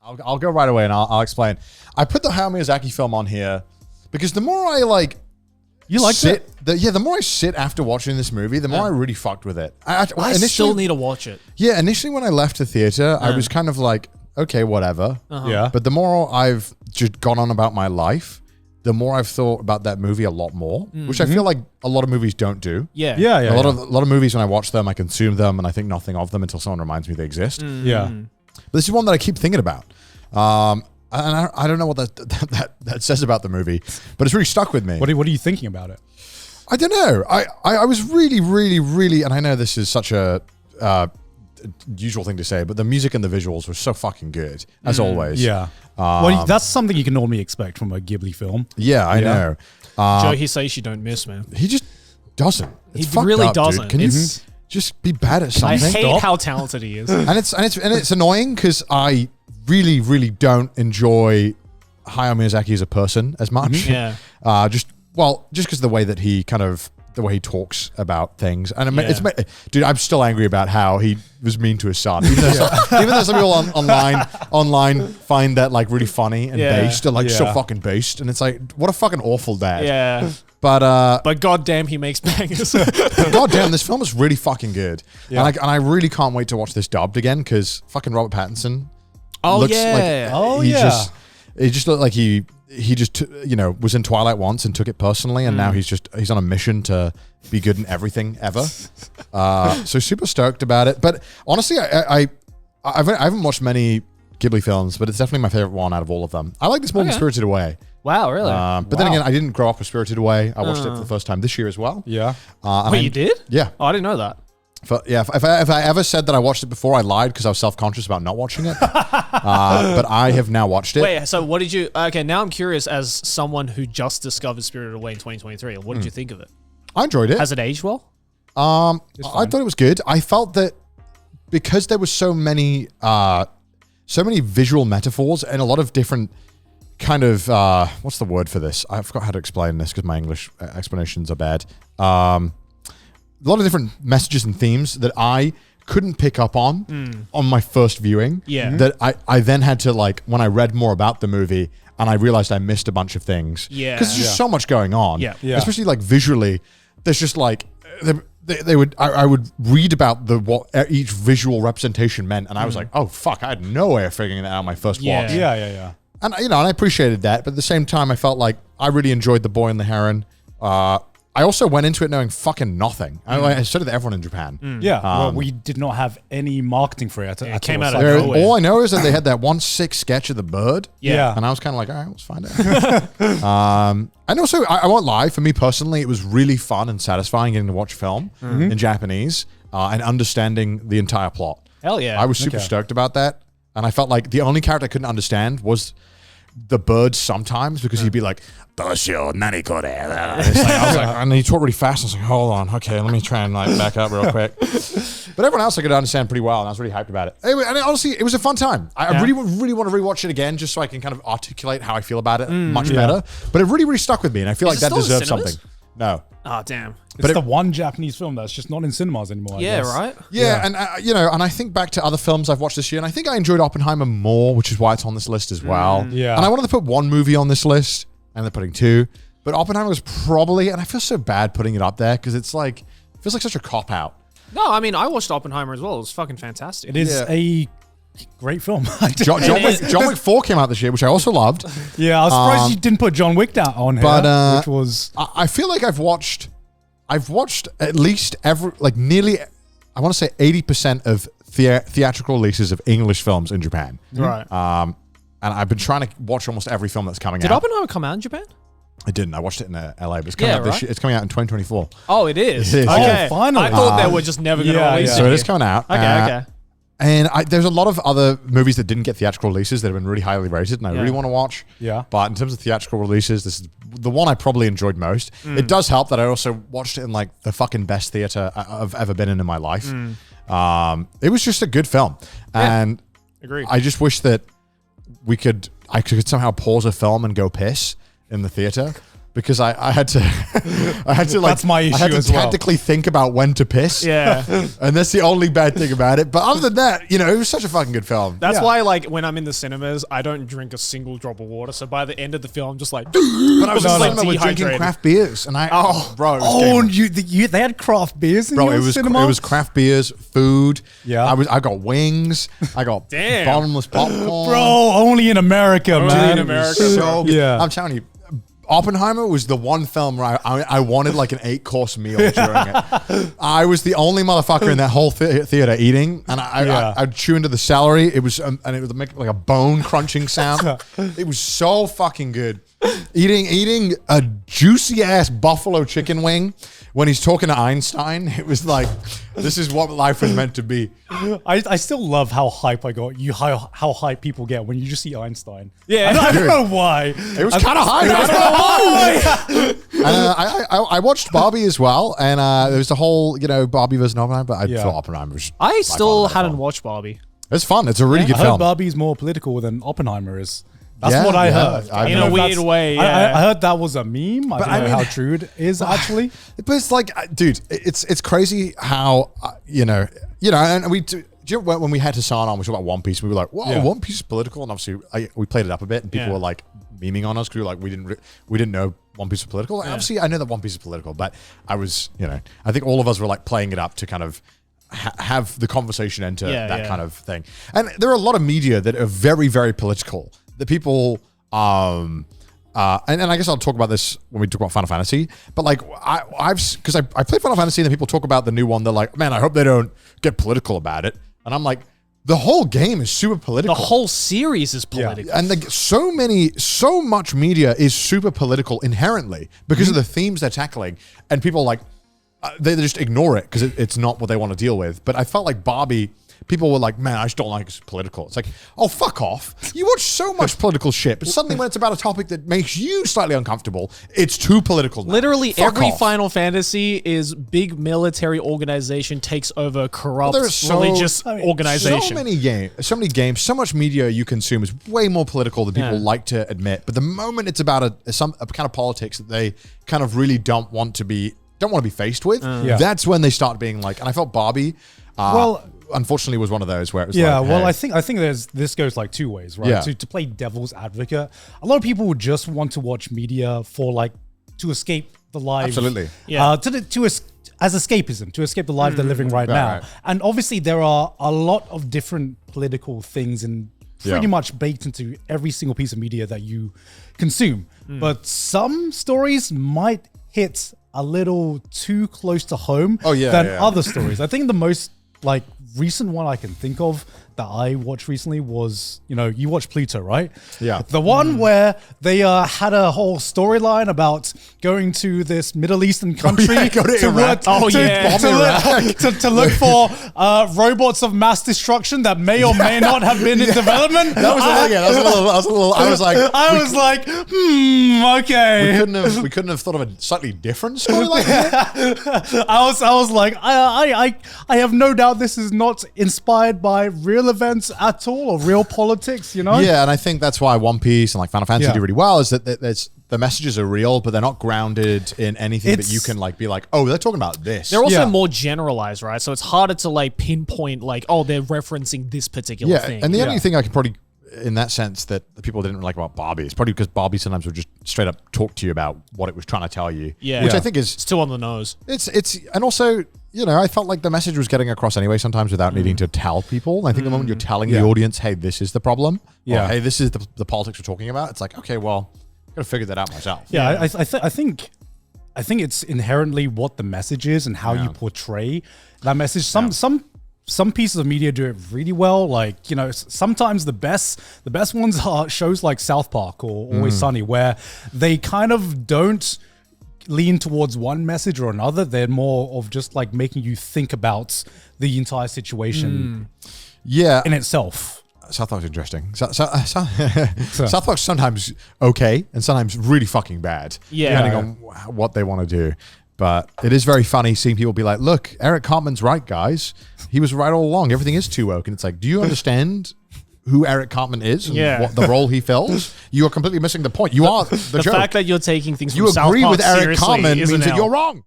I'll go right away and I'll explain. I put the Hayao Miyazaki film on here because the more I like, you liked it? The more I sit after watching this movie, the more I really fucked with it. I still need to watch it. Yeah, initially when I left the theater, I was kind of like, okay, whatever. Yeah. But the more I've just gone on about my life, the more I've thought about that movie a lot more, which I feel like a lot of movies don't do. Yeah. A lot of movies, when I watch them, I consume them and I think nothing of them until someone reminds me they exist. Yeah. But this is one that I keep thinking about. And I don't know what that says about the movie, but it's really stuck with me. What are you thinking about it? I don't know. I was really, really, really, and I know this is such a usual thing to say, but the music and the visuals were so fucking good, as always. Yeah. Well, that's something you can normally expect from a Ghibli film. Yeah, I know. Joe Hisaishi don't miss, man. He just doesn't. It's He really doesn't. Dude. Can you just be bad at I something? hate how talented he is. And it's annoying because I really, really don't enjoy Hayao Miyazaki as a person as much. Yeah. Just because the way that he talks about things, and dude, I'm still angry about how he was mean to his son. Even though some people online find that like really funny and based, and like so fucking based, and it's like, what a fucking awful dad. Yeah. But goddamn, he makes bangers. but goddamn, this film is really fucking good, Yeah. and I really can't wait to watch this dubbed again because fucking Robert Pattinson. He just looked like he just was in Twilight once and took it personally, and now he's on a mission to be good in everything ever. So super stoked about it. But honestly, I haven't watched many Ghibli films, but it's definitely my favorite one out of all of them. I like this more than Spirited Away. Wow, really? But then again, I didn't grow up with Spirited Away. I watched it for the first time this year as well. Yeah. Wait, you did? Yeah. Oh, I didn't know that. If I ever said that I watched it before, I lied because I was self-conscious about not watching it. But I have now watched it. Wait, so what did you... Okay, now I'm curious as someone who just discovered Spirited Away in 2023. What did you think of it? I enjoyed it. Has it aged well? I thought it was good. I felt that because there was so many visual metaphors and a lot of different kind of... what's the word for this? I forgot how to explain this because my English explanations are bad. A lot of different messages and themes that I couldn't pick up on my first viewing. Yeah. That I then had to, like, when I read more about the movie and I realized I missed a bunch of things. Yeah. Because there's just so much going on. Yeah. Especially like visually, there's just like I would read about what each visual representation meant, and I was like, oh fuck, I had no way of figuring that out on my first watch. Yeah. And and I appreciated that, but at the same time, I felt like I really enjoyed The Boy and the Heron. I also went into it knowing fucking nothing. I said it to everyone in Japan. Yeah. Well, we did not have any marketing for it. It came out all. of nowhere. All I know is that they had that 1/6 sketch of the bird. Yeah. And I was kind of like, all right, let's find out. And also, I won't lie, for me personally, it was really fun and satisfying getting to watch film in Japanese and understanding the entire plot. Hell yeah. I was super stoked about that. And I felt like the only character I couldn't understand was the bird sometimes, because he'd be like, Doshio, nani kore? I was like, and he talked really fast. I was like, hold on, okay, let me try and like back up real quick. But everyone else I could understand pretty well, and I was really hyped about it. Anyway, and honestly, it was a fun time. I really want to rewatch it again, just so I can kind of articulate how I feel about it much better. But it really, really stuck with me, and I feel like that deserves something. No. Oh, damn. It's the one Japanese film that's just not in cinemas anymore. I guess. Right? Yeah. And and I think back to other films I've watched this year, and I think I enjoyed Oppenheimer more, which is why it's on this list as well. Yeah. And I wanted to put one movie on this list, and they're putting two. But Oppenheimer was probably, and I feel so bad putting it up there because it feels like such a cop-out. No, I mean, I watched Oppenheimer as well. It was fucking fantastic. It is a great film. John Wick 4 came out this year, which I also loved. Yeah, I was surprised you didn't put John Wick down on here, which was... I feel like I've watched at least nearly, I want to say 80% of theatrical releases of English films in Japan. Right. And I've been trying to watch almost every film that's coming out. Did Oppenheimer come out in Japan? I didn't. I watched it in LA, but it's coming out this year. It's coming out in 2024. Oh, it is? It is. Okay. Oh, finally. I thought they were just never going to release it. So it is coming out. Okay. And there's a lot of other movies that didn't get theatrical releases that have been really highly rated, and I really want to watch. Yeah. But in terms of theatrical releases, this is the one I probably enjoyed most. It does help that I also watched it in like the fucking best theater I've ever been in my life. It was just a good film, and Agreed. I just wish that I could somehow pause a film and go piss in the theater. because I had to like That's my issue I had to as well. tactically think about when to piss. Yeah. And that's the only bad thing about it. But other than that, you know, it was such a fucking good film. That's Yeah. why, like, when I'm in the cinemas, I don't drink a single drop of water. So by the end of the film, I'm just like, But I was in the like cinema with drinking dehydrated. craft beers, and bro, it was Oh, game on. and they had craft beers in Bro, your it was cinema? craft beers, food. Yeah. I got wings. I got Damn. bottomless popcorn. Bro, only in America, man. in America, So good. Yeah. I'm telling you, Oppenheimer was the one film where I wanted like an 8-course meal during it. I was the only motherfucker in that whole theater eating, and I'd chew into the celery. It was and it would make like a bone crunching sound. It was so fucking good. Eating a juicy ass buffalo chicken wing when he's talking to Einstein. It was like, this is what life was meant to be. I still love how hype I got. How hype people get when you just see Einstein. Yeah. I don't know why. It was kind of high. I watched Barbie as well, and there was the whole, you know, Barbie versus Oppenheimer, but I thought Oppenheimer was I still by far the hadn't film. watched Barbie. It's fun. It's a really good I heard film. Barbie's more political than Oppenheimer is. That's Yeah, what I yeah. heard. I I In don't a know if weird that's- way, I yeah. heard that was a meme. I don't I know mean- how true it is actually. But it's like, dude, it's crazy how you know, and we. Do you know when we had Hassan on, we talked about One Piece, we were like, whoa, Yeah. One Piece is political. And obviously, we played it up a bit, and people Yeah. were like memeing on us because we were like, we didn't know One Piece was political. And obviously, I know that One Piece is political, but I was, I think all of us were like playing it up to kind of have the conversation enter that kind of thing. And there are a lot of media that are very, very political. The people, and I guess I'll talk about this when we talk about Final Fantasy. But like, I played Final Fantasy, and then people talk about the new one. They're like, man, I hope they don't get political about it. And I'm like, the whole game is super political. The whole series is political. And so much media is super political inherently because of the themes they're tackling, and people like they just ignore it because it's not what they want to deal with. But I felt like Barbie, people were like, man, I just don't like it's political. It's like, oh, fuck off. You watch so much political shit, but suddenly when it's about a topic that makes you slightly uncomfortable, it's too political now. Literally Fuck every off. Final Fantasy is big military organization takes over corrupt There's religious organization. So many games, so much media you consume is way more political than people like to admit. But the moment it's about a kind of politics that they kind of really don't want to be faced with, that's when they start being like, and I felt Barbie, unfortunately was one of those where it was Yeah, like, well, hey. I think this goes like two ways, right? Yeah. To play devil's advocate, a lot of people would just want to watch media for like to escape the life. Absolutely. Yeah. As escapism, to escape the life they're living right now. right. And obviously there are a lot of different political things and pretty much baked into every single piece of media that you consume. But some stories might hit a little too close to home than other stories. I think the most like recent one I can think of that I watched recently was, you watched Pluto, right? Yeah. The one where they had a whole storyline about going to this Middle Eastern country go to Iraq. to look for robots of mass destruction that may or may not have been in development. That was a little. I was like, okay. we couldn't have thought of a slightly different storyline. I was like, I have no doubt this is not inspired by real events at all or real politics, Yeah, and I think that's why One Piece and like Final Fantasy Yeah. do really well is that the messages are real, but they're not grounded in anything that you can like be like, oh, they're talking about this. They're also Yeah. more generalized, right? So it's harder to like pinpoint like, oh, they're referencing this particular thing. And the only thing I can probably, in that sense, that the people didn't like about Barbie is probably because Barbie sometimes would just straight up talk to you about what it was trying to tell you. Yeah. Which Yeah. I think is It's too on the nose. it's and also, I felt like the message was getting across anyway sometimes without needing to tell people. I think the moment you're telling the audience, hey, this is the problem, or hey, this is the politics we're talking about, it's like, okay, well, I gotta figure that out myself. Yeah, I think it's inherently what the message is and how you portray that message. Some pieces of media do it really well. Like, sometimes the best ones are shows like South Park or Always Sunny, where they kind of don't lean towards one message or another. They're more of just like making you think about the entire situation in itself. South Park's interesting. South Park's sometimes okay and sometimes really fucking bad, depending on what they want to do. But it is very funny seeing people be like, look, Eric Cartman's right, guys. He was right all along. Everything is too woke. And it's like, do you understand who Eric Cartman is and Yeah. what the role he fills, you are completely missing the point. You are the joke. fact that you're taking things You from South agree Park with Eric seriously Cartman is means an that L. you're wrong.